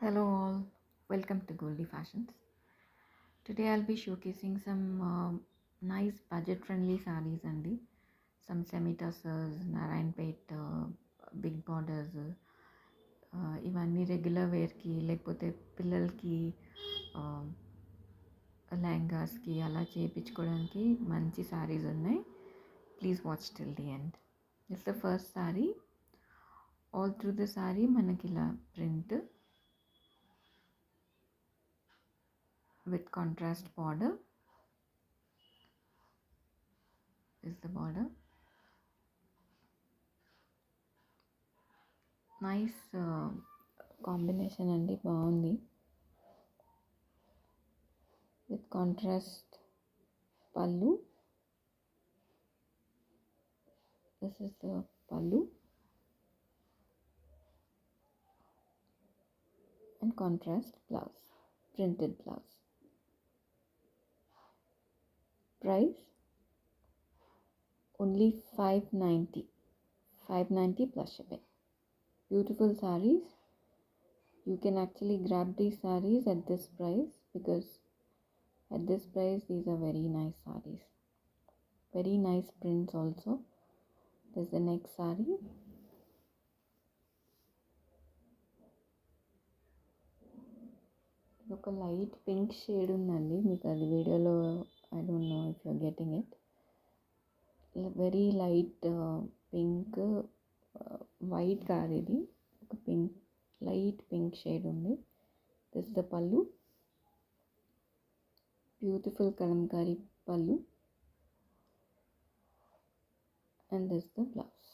Hello all, welcome to Goldie Fashions. Today I'll be showcasing some nice budget-friendly sarees and some semi-tussers, Narayanpet, big borders, ఇవన్నీ regular వేర్కి లేకపోతే పిల్లలకి లెహంగాస్కి అలా చేయించుకోవడానికి మంచి సారీస్ ఉన్నాయి. Please watch till the end. It's the first sorry. All through the sorry మనకి ఇలా print with contrast border is the border. Nice combination andi baagundi with contrast pallu. This is the pallu and contrast blouse, printed blouse. Price only 590 plus shipping. Beautiful sarees. You can actually grab these sarees at this price because at this price these are very nice sarees. Very nice prints also. This is the next saree. ఒక light pink shade ఉందండి, మీకు అది వీడియోలో I don't know if you're getting it. Very light pink, white కాదు ఇది, ఒక pink, light pink shade ఉంది. This the pallu, beautiful Kalamkari pallu, and this the blouse.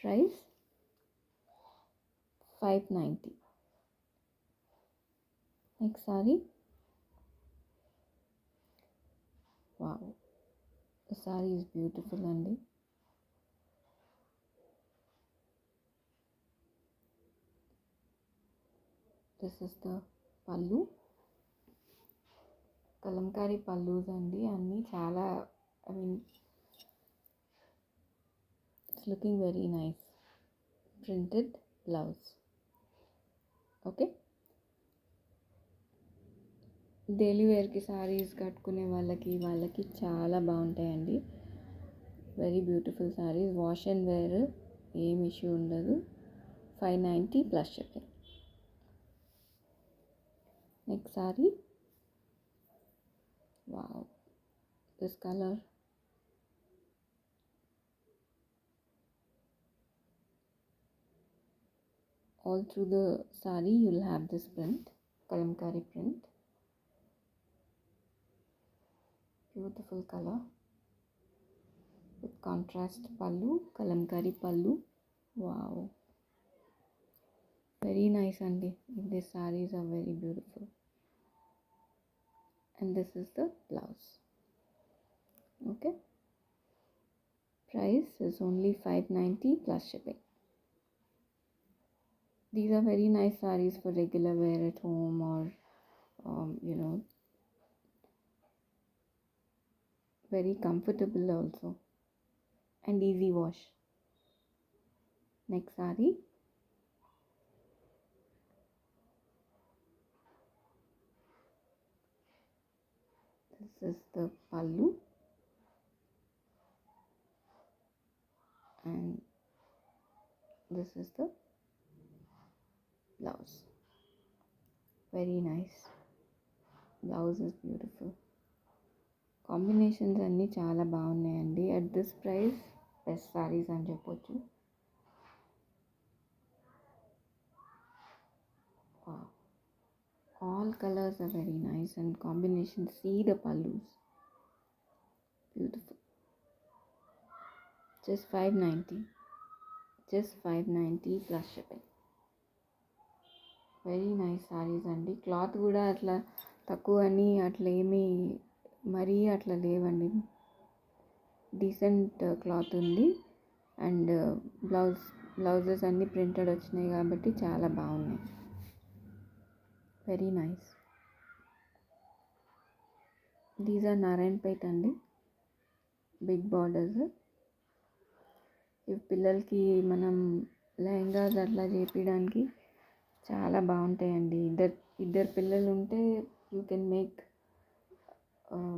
Price 590. Next saree. Wow, the saree is beautiful andi. This is the pallu. Kalamkari pallus andi, anni chaala, I mean, it's looking very nice. Printed blouse. Okay, daily వేర్కి sarees కట్టుకునే వాళ్ళకి చాలా బాగుంటాయండి. Very beautiful sarees. Wash and wear ఏం issue ఉండదు. 590 plus shipping. Next saree. Wow, this colour. All through the saree you'll have this print, kalamkari print. Beautiful color with contrast pallu, kalamkari pallu. Wow, very nice andi. These sarees are very beautiful. And this is the blouse. Okay, price is only 590 plus shipping. These are very nice sarees for regular wear at home or very comfortable also and easy wash. Next saree. This is the pallu and this is the blouse. Very nice. Blouse is beautiful. Combinations అన్నీ చాలా బాగున్నాయండి. At this price best sarees అని చెప్పొచ్చు. All colours are very nice and combination. See the pallus, beautiful. Just 590 plus shipping. Very nice sarees అండి. Cloth కూడా అట్లా తక్కువ అని అట్లా ఏమీ మరీ అట్లా లేవండి. డీసెంట్ క్లాత్ ఉంది అండ్ బ్లౌజెస్ అన్నీ ప్రింటెడ్ వచ్చినాయి కాబట్టి చాలా బాగున్నాయి. Very nice. These are Narayanpet అండి, బిగ్ బార్డర్స్. ఇవి పిల్లలకి మనం లెహంగాస్ అట్లా చేపించడానికి చాలా బాగుంటాయండి. ఇద్దరు పిల్లలు ఉంటే you can make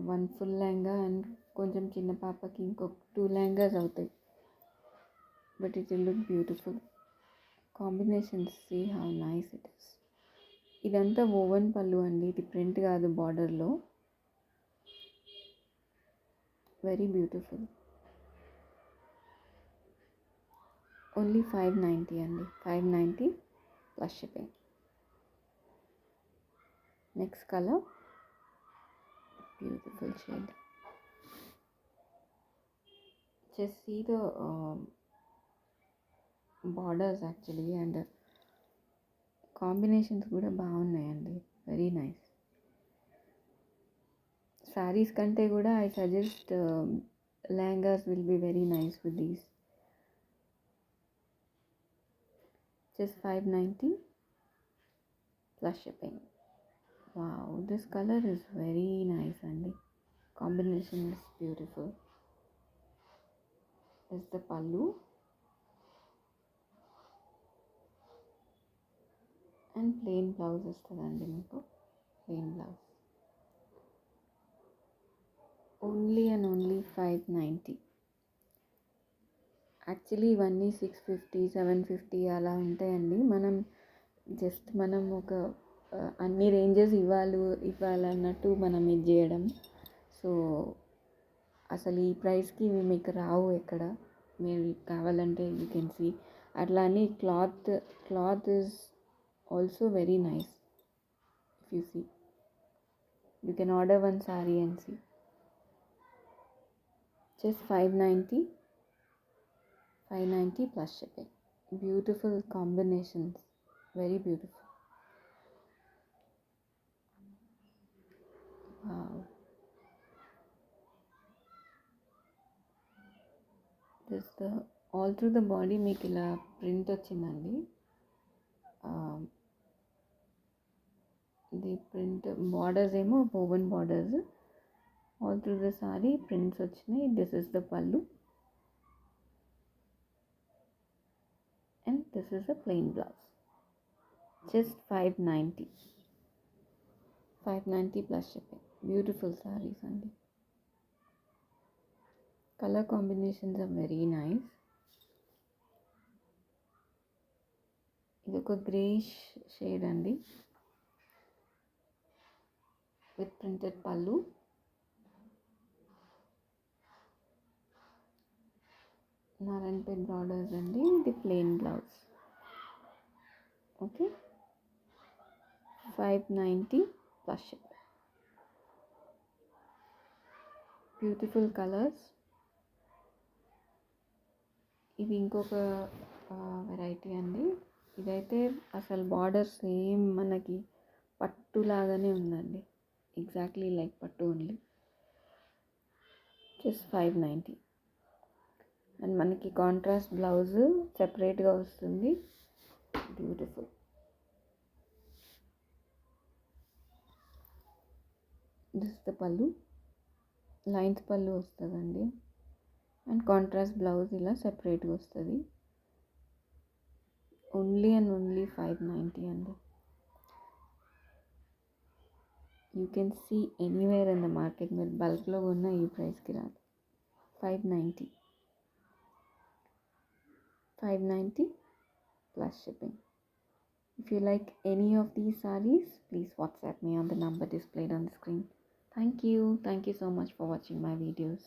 one full lehenga and కొంచెం చిన్న పాపకి ఇంకొక 2 లెహంగాస్ అవుతాయి. But it will look beautiful. Combinations see how nice it is. ఇదంతా ఓవెన్ పళ్ళు అండి, ఇది ప్రింట్ కాదు బార్డర్లో. Very beautiful. ఓన్లీ 590 అండి, 590 plus shipping. Next colour, beautiful shade. Just see the borders actually, and combinations కూడా బాగున్నాయండి, వెరీ నైస్. శారీస్ కంటే కూడా I suggest lehengas will be very nice with these. Just 590 plus shipping. Wow, this color is very nice and the combination is beautiful. This is the pallu and plain blouse istadandi meeku. Plain blouse. Only and only 590. Actually ఇవన్నీ 650, 750 అలా ఉంటాయండి. మనం ఒక అన్ని ranges ఇవ్వాలన్నట్టు మనం ఇది చేయడం. So అసలు ఈ ప్రైస్కి ఇవి మీకు రావు ఎక్కడ. మీరు కావాలంటే యూ కెన్ సీ. అట్లా అని cloth is also very nice. If you see, you can order one saree and see. Just 590 plus shipping. Beautiful combinations, very beautiful. Wow. This the all through the body మీకు ఇలా print వచ్చిందండి. ఇది print borders ఏమో woven borders. All through the saree prints వచ్చినాయి. This is the pallu and this is a plain blouse. Just 590 plus shipping. Beautiful sarees andi. Color combinations are very nice. ఇది ఒక greyish shade అండి, with printed పల్లు. Narayanpet borders అండి. ఇది plain blouse. Okay, 590 plus ship. Beautiful colours. ఇది ఇంకొక variety అండి. ఇదైతే అసలు బార్డర్ సేమ్ మనకి పట్టు లాగానే ఉందండి, ఎగ్జాక్ట్లీ లైక్ పట్టు ఓన్లీ. జస్ట్ 590. అండ్ మనకి కాంట్రాస్ట్ బ్లౌజ్ సెపరేట్గా వస్తుంది. బ్యూటిఫుల్. దిస్ ద పల్లు, లైన్స్ పల్లు వస్తుందండి. అండ్ కాంట్రాస్ట్ బ్లౌజ్ ఇలా సెపరేట్గా వస్తుంది. ఓన్లీ అండ్ ఓన్లీ 590 అండి. You can see anywhere in the market. మీరు బల్క్లో కొన్న ఈ ప్రైస్కి రాదు. 590 plus shipping. If you like any of these sarees, please WhatsApp me on the number displayed on the screen. Thank you so much for watching my videos.